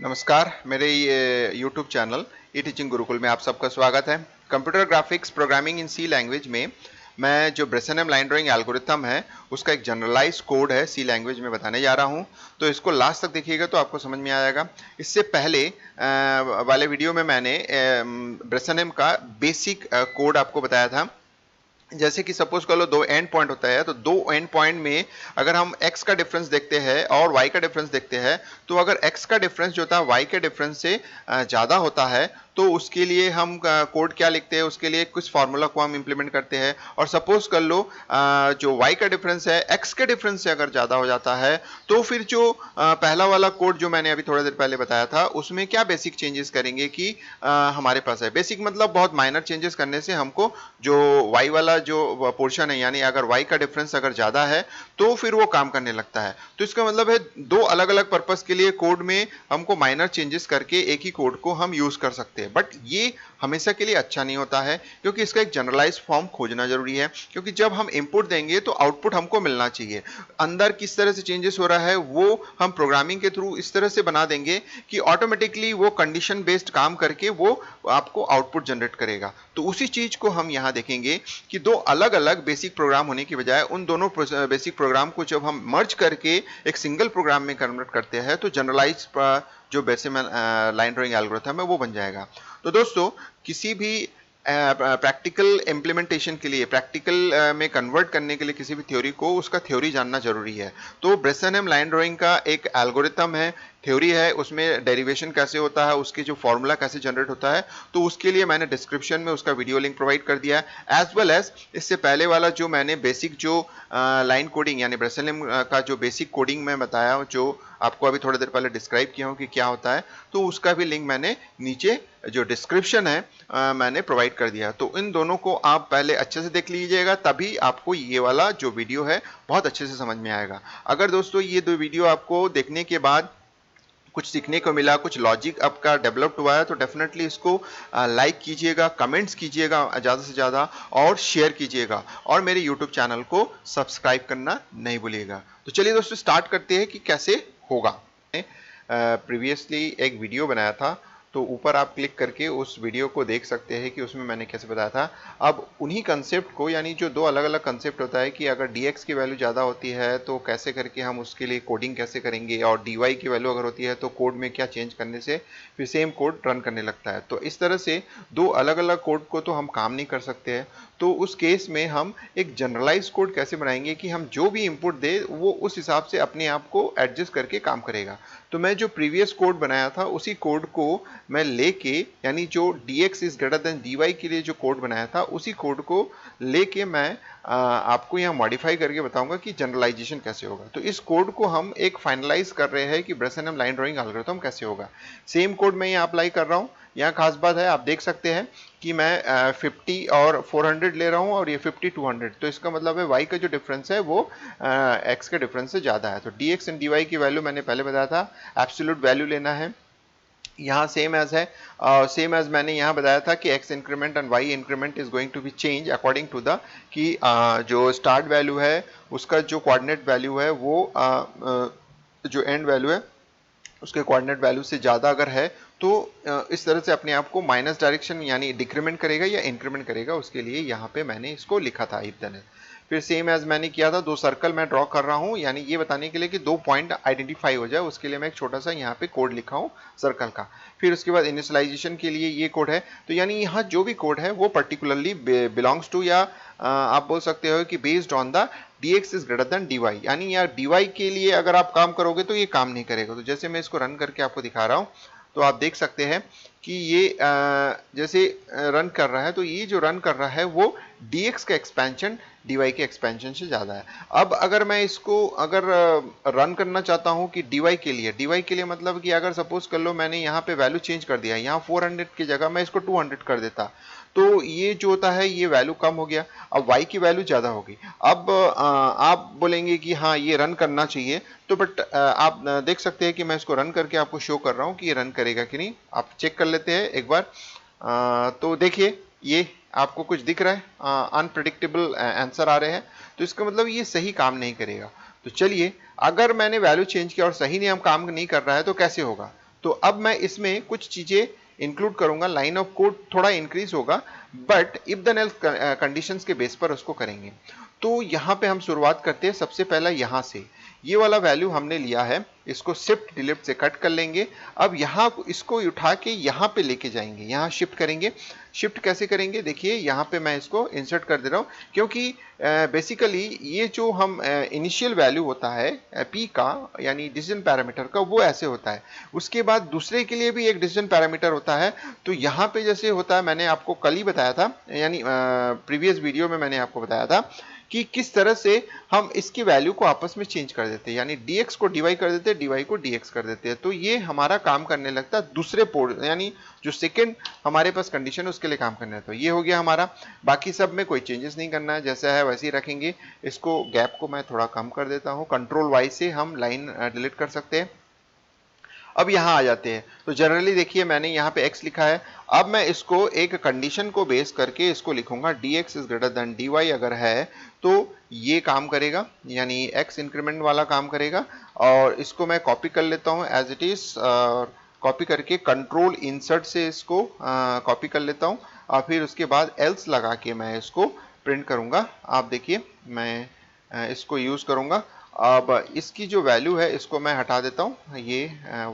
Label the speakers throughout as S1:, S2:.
S1: नमस्कार, मेरे ये YouTube channel E teaching Gurukul में आप सबका स्वागत है। Computer graphics programming in C language में मैं जो ब्रेसनम लाइन ड्राइंग एल्गोरिथम है उसका एक जनरलाइज कोड है सी लैंग्वेज में बताने जा रहा हूं। तो इसको लास्ट तक देखिएगा तो आपको समझ में आएगा। इससे पहले वाले वीडियो में मैंने ब्रेसनम का बेसिक कोड आपको बताया था। जैसे कि सपोज कर लो दो एंड पॉइंट होता है, तो दो एंड पॉइंट में अगर हम x का डिफरेंस देखते हैं और y का डिफरेंस देखते हैं, तो अगर x का डिफरेंस जो होता है y के डिफरेंस से ज़्यादा होता है तो उसके लिए हम कोड क्या लिखते हैं, उसके लिए कुछ फार्मूला को हम इंप्लीमेंट करते हैं। और सपोज कर लो जो y का डिफरेंस है x के डिफरेंस से अगर ज़्यादा हो जाता है तो फिर जो पहला वाला कोड जो मैंने अभी थोड़ा देर पहले बताया था उसमें क्या बेसिक चेंजेस करेंगे कि हमारे पास है बेसिक मतलब बहुत माइनर चेंजेस करने से हमको जो y वाला जो पोर्शन है, यानी अगर y का डिफरेंस अगर ज्यादा है तो फिर वो काम करने लगता है। तो इसका मतलब है दो अलग अलग पर्पस के लिए कोड में हमको माइनर चेंजेस करके एक ही कोड को हम यूज कर सकते हैं। बट ये हमेशा के लिए अच्छा नहीं होता है, क्योंकि इसका एक जनरलाइज फॉर्म खोजना जरूरी है। क्योंकि जब हम इनपुट देंगे तो आउटपुट हमको मिलना चाहिए। अंदर किस तरह से चेंजेस हो रहा है वो हम प्रोग्रामिंग के थ्रू इस तरह से बना देंगे कि ऑटोमेटिकली वो कंडीशन बेस्ड काम करके वो आपको आउटपुट जनरेट करेगा। तो उसी चीज को हम यहाँ देखेंगे कि दो अलग अलग बेसिक प्रोग्राम होने की बजाय उन दोनों बेसिक प्रोग्राम को जब हम मर्ज करके एक सिंगल प्रोग्राम में कन्वर्ट करते हैं तो जनरलाइज जो बेसिक लाइन ड्राइंग एल्गोरिथम है वो बन जाएगा। तो दोस्तों, किसी भी प्रैक्टिकल इम्प्लीमेंटेशन के लिए, प्रैक्टिकल में कन्वर्ट करने के लिए किसी भी थ्योरी को उसका थ्योरी जानना जरूरी है। तो ब्रेसनम लाइन ड्राइंग का एक एल्गोरिथम है, थ्योरी है, उसमें डेरिवेशन कैसे होता है, उसके जो फॉर्मूला कैसे जनरेट होता है, तो उसके लिए मैंने डिस्क्रिप्शन में उसका वीडियो लिंक प्रोवाइड कर दिया है। एज वेल एज इससे पहले वाला जो मैंने बेसिक जो लाइन कोडिंग यानी ब्रेसनम का जो बेसिक कोडिंग में बताया, जो आपको अभी थोड़ी देर पहले डिस्क्राइब किया हूँ कि क्या होता है, तो उसका भी लिंक मैंने नीचे जो डिस्क्रिप्शन है मैंने प्रोवाइड कर दिया। तो इन दोनों को आप पहले अच्छे से देख लीजिएगा, तभी आपको ये वाला जो वीडियो है बहुत अच्छे से समझ में आएगा। अगर दोस्तों ये दो वीडियो आपको देखने के बाद कुछ सीखने को मिला, कुछ लॉजिक आपका डेवलप्ड हुआ है, तो डेफिनेटली इसको लाइक कीजिएगा, कमेंट्स कीजिएगा ज़्यादा से ज़्यादा और शेयर कीजिएगा, और मेरे यूट्यूब चैनल को सब्सक्राइब करना नहीं भूलिएगा। तो चलिए दोस्तों, स्टार्ट करते हैं कि कैसे होगा। प्रीवियसली एक वीडियो बनाया था, तो ऊपर आप क्लिक करके उस वीडियो को देख सकते हैं कि उसमें मैंने कैसे बताया था। अब उन्हीं कंसेप्ट को, यानी जो दो अलग अलग कंसेप्ट होता है कि अगर dx की वैल्यू ज़्यादा होती है तो कैसे करके हम उसके लिए कोडिंग कैसे करेंगे, और dy की वैल्यू अगर होती है तो कोड में क्या चेंज करने से फिर सेम कोड रन करने लगता है। तो इस तरह से दो अलग अलग कोड को तो हम काम नहीं कर सकते हैं। तो उस केस में हम एक जनरलाइज कोड कैसे बनाएंगे कि हम जो भी इनपुट दे वो उस हिसाब से अपने आप को एडजस्ट करके काम करेगा। तो मैं जो प्रीवियस कोड बनाया था उसी कोड को मैं लेके, यानी जो dx is greater than dy के लिए जो कोड बनाया था उसी कोड को लेके मैं आपको यहाँ मॉडिफाई करके बताऊंगा कि जनरलाइजेशन कैसे होगा। तो इस कोड को हम एक फाइनलाइज कर रहे हैं कि ब्रेसनम लाइन ड्राइंग एल्गोरिथम कैसे होगा। सेम कोड मैं यहाँ अप्लाई कर रहा हूँ। यहाँ खास बात है, आप देख सकते हैं कि मैं 50 और 400 ले रहा हूँ और ये 50 200। तो इसका मतलब है y का जो डिफरेंस है वो x के डिफरेंस से ज़्यादा है। तो dx एंड dy की वैल्यू मैंने पहले बताया था, एब्सोल्यूट वैल्यू लेना है। यहाँ सेम एज है, सेम एज मैंने यहाँ बताया था कि x increment and y increment is going to be change according to the कि जो स्टार्ट वैल्यू है उसका जो कोऑर्डिनेट वैल्यू है वो जो एंड वैल्यू है उसके कोऑर्डिनेट वैल्यू से ज़्यादा अगर है तो इस तरह से अपने आप को माइनस डायरेक्शन यानी डिक्रीमेंट करेगा या इंक्रीमेंट करेगा। उसके लिए यहाँ पे मैंने इसको लिखा था इफ देन। फिर सेम एज मैंने किया था, दो सर्कल मैं ड्रॉ कर रहा हूँ, यानी ये बताने के लिए कि दो पॉइंट आइडेंटिफाई हो जाए, उसके लिए मैं एक छोटा सा यहाँ पे कोड लिखा हूँ सर्कल का। फिर उसके बाद इनिशियलाइजेशन के लिए ये कोड है। तो यानी यहाँ जो भी कोड है वो पर्टिकुलरली बिलोंग्स टू, या आप बोल सकते हो कि based on the dx is greater than dy, यानी यार dy के लिए अगर आप काम करोगे तो ये काम नहीं करेगा। तो जैसे मैं इसको रन करके आपको दिखा रहा हूँ तो आप देख सकते हैं कि ये जैसे रन कर रहा है, तो ये जो रन कर रहा है वो dx का एक्सपेंशन dy के एक्सपेंशन से ज़्यादा है। अब अगर मैं इसको अगर रन करना चाहता हूँ कि dy के लिए मतलब कि अगर सपोज कर लो मैंने यहाँ पे वैल्यू चेंज कर दिया, यहाँ 400 की जगह मैं इसको 200 कर देता, तो ये जो होता है ये वैल्यू कम हो गया, अब y की वैल्यू ज़्यादा होगी। अब आप बोलेंगे कि हाँ ये रन करना चाहिए, तो बट आप देख सकते हैं कि मैं इसको रन करके आपको शो कर रहा हूँ कि ये रन करेगा कि नहीं। आप चेक कर लेते हैं एक बार। तो देखिए ये आपको कुछ दिख रहा है, अनप्रिडिक्टेबल आंसर आ रहे हैं, तो इसका मतलब ये सही काम नहीं करेगा। तो चलिए, अगर मैंने वैल्यू चेंज किया और सही नियम काम नहीं कर रहा है तो कैसे होगा। तो अब मैं इसमें कुछ चीजें इंक्लूड करूंगा, लाइन ऑफ कोड थोड़ा इंक्रीज होगा, but if then else conditions के बेस पर उसको करेंगे। तो यहाँ पे हम शुरुआत करते हैं सबसे पहला यहाँ से, ये वाला वैल्यू हमने लिया है, इसको शिफ्ट डिलीट से कट कर लेंगे। अब यहाँ इसको उठा के यहाँ पे लेके जाएंगे, यहाँ शिफ्ट करेंगे। शिफ्ट कैसे करेंगे, देखिए यहाँ पे मैं इसको इंसर्ट कर दे रहा हूँ, क्योंकि बेसिकली ये जो हम इनिशियल वैल्यू होता है p का, यानी डिसीजन पैरामीटर का, वो ऐसे होता है। उसके बाद दूसरे के लिए भी एक डिसीजन पैरामीटर होता है। तो यहाँ पे जैसे होता है, मैंने आपको कल ही बताया था, यानी प्रीवियस वीडियो में मैंने आपको बताया था कि किस तरह से हम इसकी वैल्यू को आपस में चेंज कर देते हैं, यानी dx को dy कर देते हैं, dy को dx कर देते हैं। तो ये हमारा काम करने लगता है दूसरे पोर्ट, यानी जो सेकंड हमारे पास कंडीशन है उसके लिए काम करना है। तो ये हो गया हमारा। बाकी सब में कोई चेंजेस नहीं करना है, जैसा है वैसे ही रखेंगे। इसको गैप को मैं थोड़ा कम कर देता हूँ, कंट्रोल वाई से हम लाइन डिलीट कर सकते हैं। अब यहाँ आ जाते हैं, तो जनरली देखिए मैंने यहाँ पे x लिखा है। अब मैं इसको एक कंडीशन को बेस करके इसको लिखूंगा, dx is greater than dy अगर है तो ये काम करेगा, यानी x इंक्रीमेंट वाला काम करेगा। और इसको मैं कॉपी कर लेता हूँ एज इट इज, कॉपी करके कंट्रोल इंसर्ट से इसको कॉपी कर लेता हूँ, और फिर उसके बाद एल्स लगा के मैं इसको प्रिंट करूंगा। आप देखिए मैं इसको यूज करूंगा। अब इसकी जो वैल्यू है इसको मैं हटा देता हूँ, ये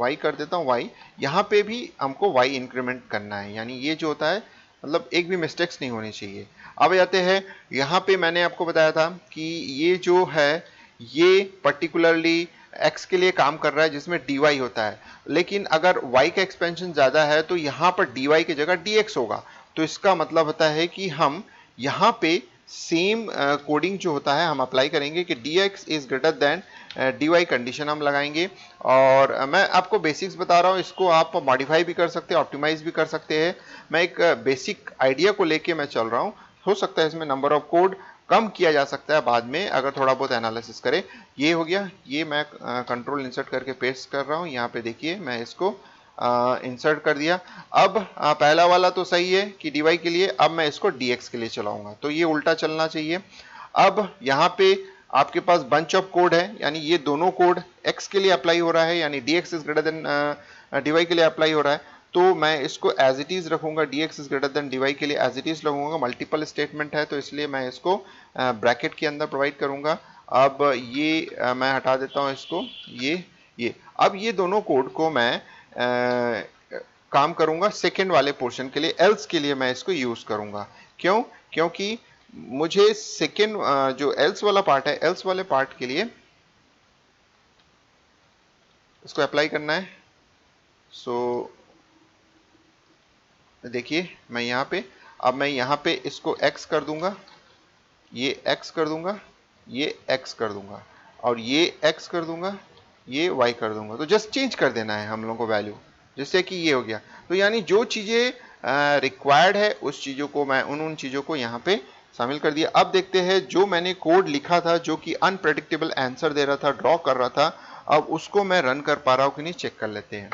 S1: y कर देता हूँ y। यहाँ पे भी हमको y इंक्रीमेंट करना है, यानी ये जो होता है मतलब एक भी मिस्टेक्स नहीं होनी चाहिए। अब आते हैं यहाँ पे, मैंने आपको बताया था कि ये जो है ये पर्टिकुलरली x के लिए काम कर रहा है जिसमें dy होता है, लेकिन अगर y का एक्सपेंशन ज्यादा है तो यहाँ पर dy की जगह dx होगा। तो इसका मतलब होता है कि हम यहाँ पे सेम कोडिंग जो होता है हम अप्लाई करेंगे कि dx is greater than dy condition हम लगाएंगे। और मैं आपको बेसिक्स बता रहा हूँ, इसको आप मॉडिफाई भी कर सकते हैं, ऑप्टिमाइज भी कर सकते हैं। मैं एक बेसिक आइडिया को लेके मैं चल रहा हूँ। हो सकता है इसमें नंबर ऑफ कोड कम किया जा सकता है बाद में अगर थोड़ा बहुत एनालिसिस करें। ये हो गया, ये मैं कंट्रोल इंसर्ट करके पेस्ट कर रहा हूँ। यहाँ पे देखिए मैं इसको इंसर्ट कर दिया। अब पहला वाला तो सही है कि dy के लिए, अब मैं इसको dx के लिए चलाऊंगा, तो ये उल्टा चलना चाहिए। अब यहाँ पे आपके पास बंच ऑफ कोड है, यानी ये दोनों कोड x के लिए अप्लाई हो रहा है, यानी dx is greater than dy के लिए अप्लाई हो रहा है। तो मैं इसको एज इट इज रखूंगा, dx is greater than dy के लिए एज इट इज लगूंगा। मल्टीपल स्टेटमेंट है तो इसलिए मैं इसको ब्रैकेट के अंदर प्रोवाइड करूंगा। अब ये मैं हटा देता हूँ इसको, ये अब ये दोनों कोड को मैं काम करूंगा सेकेंड वाले पोर्शन के लिए, एल्स के लिए मैं इसको यूज करूंगा। क्यों? क्योंकि मुझे सेकेंड जो एल्स वाला पार्ट है, एल्स वाले पार्ट के लिए इसको अप्लाई करना है। सो देखिए मैं यहाँ पे, अब मैं यहाँ पे इसको x कर दूंगा, ये x कर दूंगा, ये x कर दूंगा, और ये x कर दूंगा, ये y कर दूंगा। तो जस्ट चेंज कर देना है हम लोगों को वैल्यू, जिससे कि ये हो गया। तो यानी जो चीजें रिक्वायर्ड है उस चीजों को मैं उन चीजों को यहाँ पे शामिल कर दिया। अब देखते हैं जो मैंने कोड लिखा था जो कि अनप्रेडिक्टेबल आंसर दे रहा था, ड्रॉ कर रहा था, अब उसको मैं रन कर पा रहा हूँ कि नहीं चेक कर लेते हैं।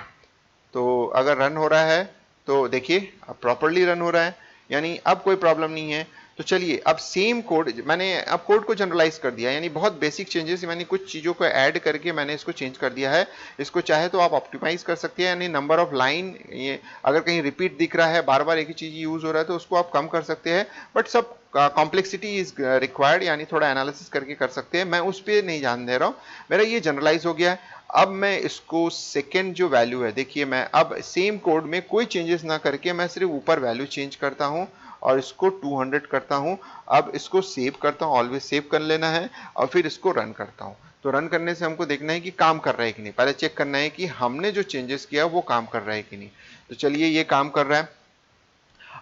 S1: तो अगर रन हो रहा है तो देखिए अब प्रॉपरली रन हो रहा है, यानी अब कोई प्रॉब्लम नहीं है। तो चलिए अब सेम कोड, मैंने अब कोड को जनरलाइज कर दिया, यानी बहुत बेसिक चेंजेस, मैंने कुछ चीज़ों को ऐड करके मैंने इसको चेंज कर दिया है। इसको चाहे तो आप ऑप्टिमाइज कर सकते हैं, यानी नंबर ऑफ लाइन, ये अगर कहीं रिपीट दिख रहा है, बार बार एक ही चीज़ यूज हो रहा है तो उसको आप कम कर सकते हैं। बट सब कॉम्प्लेक्सिटी इज रिक्वायर्ड, यानी थोड़ा एनालिसिस करके कर सकते हैं। मैं उस पर नहीं ध्यान दे रहा हूँ, मेरा ये जनरलाइज हो गया है। अब मैं इसको सेकेंड जो वैल्यू है, देखिए मैं अब सेम कोड में कोई चेंजेस ना करके मैं सिर्फ ऊपर वैल्यू चेंज करता हूँ और इसको 200 करता हूँ। अब इसको सेव करता हूँ, ऑलवेज सेव कर लेना है, और फिर इसको रन करता हूँ। तो रन करने से हमको देखना है कि काम कर रहा है कि नहीं, पहले चेक करना है कि हमने जो चेंजेस किया वो काम कर रहा है कि नहीं। तो चलिए ये काम कर रहा है।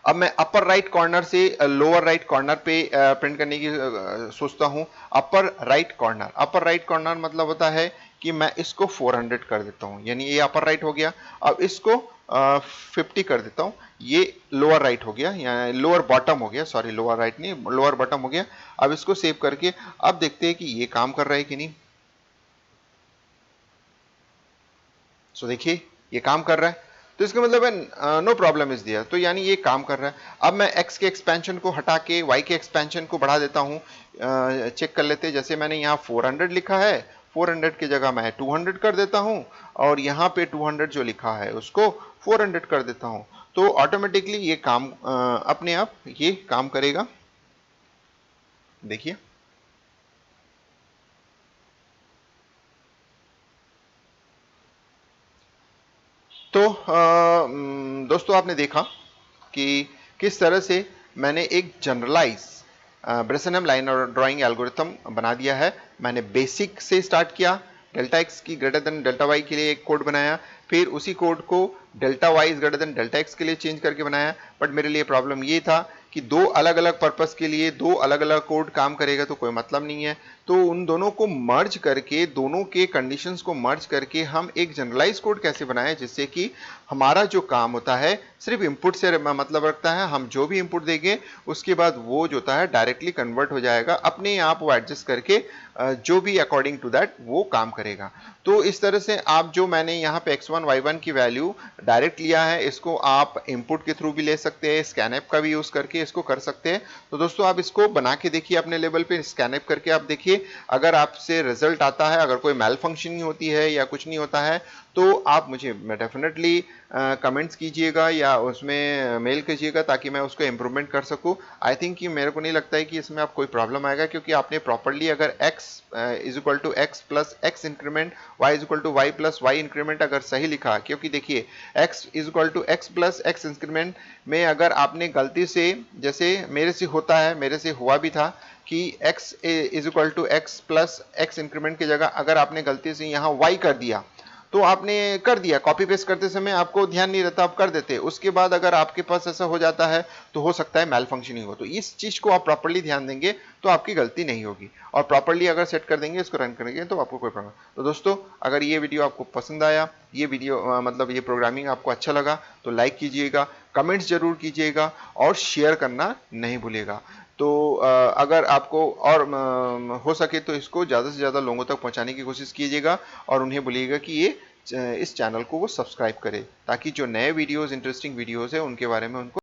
S1: अब मैं अपर राइट कॉर्नर से लोअर राइट कॉर्नर पे प्रिंट करने की सोचता हूँ। अपर राइट कॉर्नर मतलब होता है कि मैं इसको 400 कर देता हूँ, यानी ये अपर राइट हो गया। अब इसको 50 कर देता हूँ, ये लोअर राइट हो गया, या लोअर बॉटम हो गया, सॉरी लोअर राइट नहीं, लोअर बॉटम हो गया। अब इसको सेव करके अब देखते हैं कि ये काम कर रहा है कि नहीं। सो देखिए ये काम कर रहा है, तो इसका मतलब है नो प्रॉब्लम इज दियर, तो यानी ये काम कर रहा है। अब मैं x के एक्सपेंशन को हटा के y के एक्सपेंशन को बढ़ा देता हूँ, चेक कर लेते हैं। जैसे मैंने यहाँ 400 लिखा है, 400 की जगह मैं 200 कर देता हूं और यहाँ पे 200 जो लिखा है उसको 400 कर देता हूं, तो ऑटोमेटिकली ये काम अपने आप ये काम करेगा। देखिए, तो दोस्तों आपने देखा कि किस तरह से मैंने एक जनरलाइज ब्रेसनम लाइन और ड्राइंग एल्गोरिथम बना दिया है। मैंने बेसिक से स्टार्ट किया, डेल्टा एक्स की ग्रेटर देन डेल्टा वाई के लिए एक कोड बनाया, फिर उसी कोड को delta Y is greater than delta X के लिए चेंज करके बनाया। बट मेरे लिए प्रॉब्लम ये था कि दो अलग अलग पर्पस के लिए दो अलग अलग कोड काम करेगा तो कोई मतलब नहीं है, तो उन दोनों को मर्ज करके, दोनों के कंडीशंस को मर्ज करके हम एक जनरलाइज कोड कैसे बनाएं जिससे कि हमारा जो काम होता है सिर्फ इनपुट से मतलब रखता है, हम जो भी इनपुट देंगे उसके बाद वो जो होता है डायरेक्टली कन्वर्ट हो जाएगा, अपने आप वो एडजस्ट करके जो भी अकॉर्डिंग टू दैट वो काम करेगा। तो इस तरह से आप जो मैंने यहाँ पे x1 y1 की वैल्यू डायरेक्ट लिया है, इसको आप इनपुट के थ्रू भी ले सकते हैं, स्कैनएप का भी यूज करके इसको कर सकते हैं। तो दोस्तों आप इसको बना के देखिए अपने लेवल पे, स्कैनएप करके आप देखिए, अगर आपसे रिजल्ट आता है, अगर कोई मेल फंक्शनिंग होती है या कुछ नहीं होता है तो आप मुझे डेफिनेटली कमेंट्स कीजिएगा या उसमें मेल कीजिएगा ताकि मैं उसको इम्प्रूवमेंट कर सकूं। आई थिंक कि मेरे को नहीं लगता है कि इसमें आप कोई प्रॉब्लम आएगा, क्योंकि आपने प्रॉपरली अगर x is equal to x plus x increment, y is equal to y plus y increment अगर सही लिखा, क्योंकि देखिए x is equal to x plus x increment में अगर आपने गलती से, जैसे मेरे से होता है, मेरे से हुआ भी था कि x is equal to x plus x increment की जगह अगर आपने गलती से यहाँ y कर दिया, तो आपने कर दिया, कॉपी पेस्ट करते समय आपको ध्यान नहीं रहता, आप कर देते, उसके बाद अगर आपके पास ऐसा हो जाता है तो हो सकता है मेल फंक्शनिंग हो। तो इस चीज को आप प्रॉपर्ली ध्यान देंगे तो आपकी गलती नहीं होगी, और प्रॉपर्ली अगर सेट कर देंगे, इसको रन करेंगे तो आपको कोई प्रॉब्लम। तो दोस्तों अगर ये वीडियो आपको पसंद आया, ये वीडियो मतलब ये प्रोग्रामिंग आपको अच्छा लगा तो लाइक कीजिएगा, कमेंट्स जरूर कीजिएगा और शेयर करना नहीं भूलिएगा। तो अगर आपको और हो सके तो इसको ज़्यादा से ज़्यादा लोगों तक पहुंचाने की कोशिश कीजिएगा और उन्हें बोलिएगा कि ये इस चैनल को वो सब्सक्राइब करें ताकि जो नए वीडियोस, इंटरेस्टिंग वीडियोस है उनके बारे में उनको